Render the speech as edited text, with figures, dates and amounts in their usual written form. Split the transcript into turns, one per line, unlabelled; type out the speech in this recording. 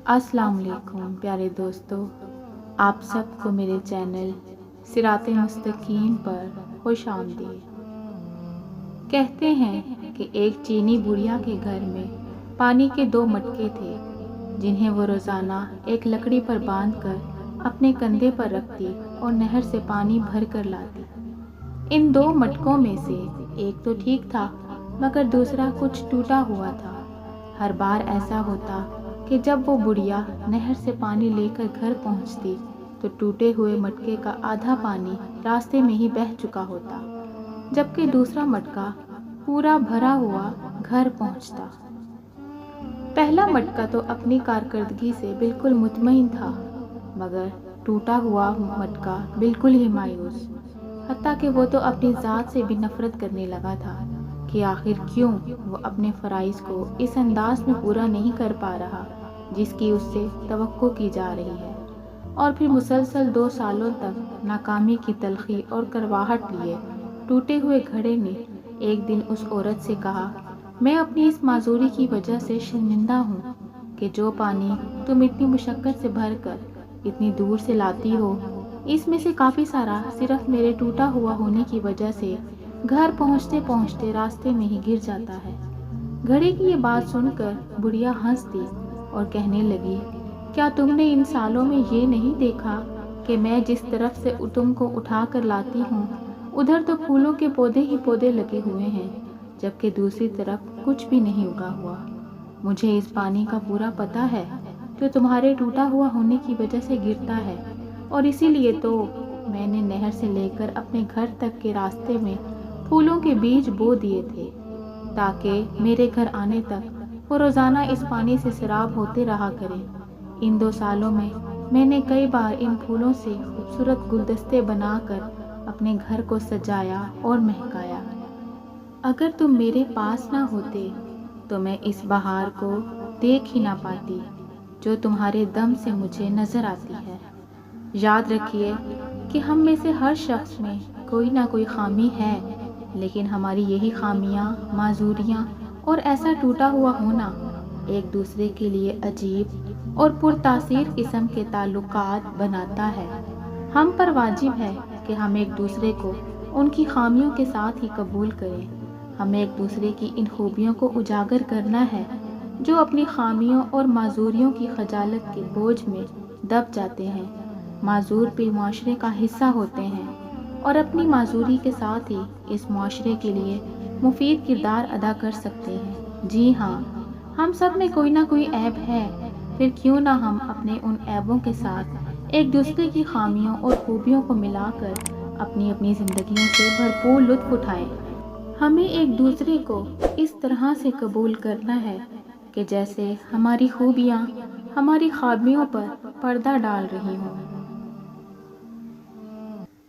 السلام علیکم پیارے دوستو، آپ سب کو میرے چینل صراط مستقیم پر خوش آمدید۔ کہتے ہیں کہ ایک چینی بڑھیا کے گھر میں پانی کے 2 مٹکے تھے، جنہیں وہ روزانہ ایک لکڑی پر باندھ کر اپنے کندھے پر رکھتی اور نہر سے پانی بھر کر لاتی۔ ان 2 مٹکوں میں سے ایک تو ٹھیک تھا، مگر دوسرا کچھ ٹوٹا ہوا تھا۔ ہر بار ایسا ہوتا کہ جب وہ بڑھیا نہر سے پانی لے کر گھر پہنچتی تو ٹوٹے ہوئے مٹکے کا آدھا پانی راستے میں ہی بہہ چکا ہوتا، جبکہ دوسرا مٹکا پورا بھرا ہوا گھر پہنچتا۔ پہلا مٹکا تو اپنی کارکردگی سے بالکل مطمئن تھا، مگر ٹوٹا ہوا مٹکا بالکل ہی مایوس، حتیٰ کہ وہ تو اپنی ذات سے بھی نفرت کرنے لگا تھا کہ آخر کیوں وہ اپنے فرائض کو اس انداز میں پورا نہیں کر پا رہا جس کی اس سے توقع کی جا رہی ہے۔ اور پھر مسلسل 2 سالوں تک ناکامی کی تلخی اور کرواہٹ لیے ٹوٹے ہوئے گھڑے نے ایک دن اس عورت سے کہا، میں اپنی اس معذوری کی وجہ سے شرمندہ ہوں کہ جو پانی تم اتنی مشقت سے بھر کر اتنی دور سے لاتی ہو، اس میں سے کافی سارا صرف میرے ٹوٹا ہوا ہونے کی وجہ سے گھر پہنچتے پہنچتے راستے میں ہی گر جاتا ہے۔ گھڑے کی یہ بات سن کر بڑھیا ہنس دی اور کہنے لگی، کیا تم نے ان سالوں میں یہ نہیں دیکھا کہ میں جس طرف سے تم کو اٹھا کر لاتی ہوں ادھر تو پھولوں کے پودے ہی پودے لگے ہوئے ہیں، جبکہ دوسری طرف کچھ بھی نہیں اگا ہوا۔ مجھے اس پانی کا پورا پتہ ہے جو تمہارے ٹوٹا ہوا ہونے کی وجہ سے گرتا ہے، اور اسی لیے تو میں نے نہر سے لے کر اپنے گھر تک کے راستے میں پھولوں کے بیج بو دیے تھے، تاکہ میرے گھر آنے تک وہ روزانہ اس پانی سے سیراب ہوتے رہا کریں۔ ان 2 سالوں میں نے کئی بار ان پھولوں سے خوبصورت گلدستے بنا کر اپنے گھر کو سجایا اور مہکایا۔ اگر تم میرے پاس نہ ہوتے تو میں اس بہار کو دیکھ ہی نہ پاتی جو تمہارے دم سے مجھے نظر آتی ہے۔ یاد رکھیے کہ ہم میں سے ہر شخص میں کوئی نہ کوئی خامی ہے، لیکن ہماری یہی خامیاں، معذوریاں اور ایسا ٹوٹا ہوا ہونا ایک دوسرے کے لیے عجیب اور پرتاثیر قسم کے تعلقات بناتا ہے۔ ہم پر واجب ہے کہ ہم ایک دوسرے کو ان کی خامیوں کے ساتھ ہی قبول کریں۔ ہمیں ایک دوسرے کی ان خوبیوں کو اجاگر کرنا ہے جو اپنی خامیوں اور معذوریوں کی خجالت کے بوجھ میں دب جاتے ہیں، معذور بھی معاشرے کا حصہ ہوتے ہیں اور اپنی معذوری کے ساتھ ہی اس معاشرے کے لیے مفید کردار ادا کر سکتے ہیں۔ جی ہاں، ہم سب میں کوئی نہ کوئی عیب ہے، پھر کیوں نہ ہم اپنے ان عیبوں کے ساتھ ایک دوسرے کی خامیوں اور خوبیوں کو ملا کر اپنی اپنی زندگیوں سے بھرپور لطف اٹھائیں۔ ہمیں ایک دوسرے کو اس طرح سے قبول کرنا ہے کہ جیسے ہماری خوبیاں ہماری خامیوں پر پردہ ڈال رہی ہوں۔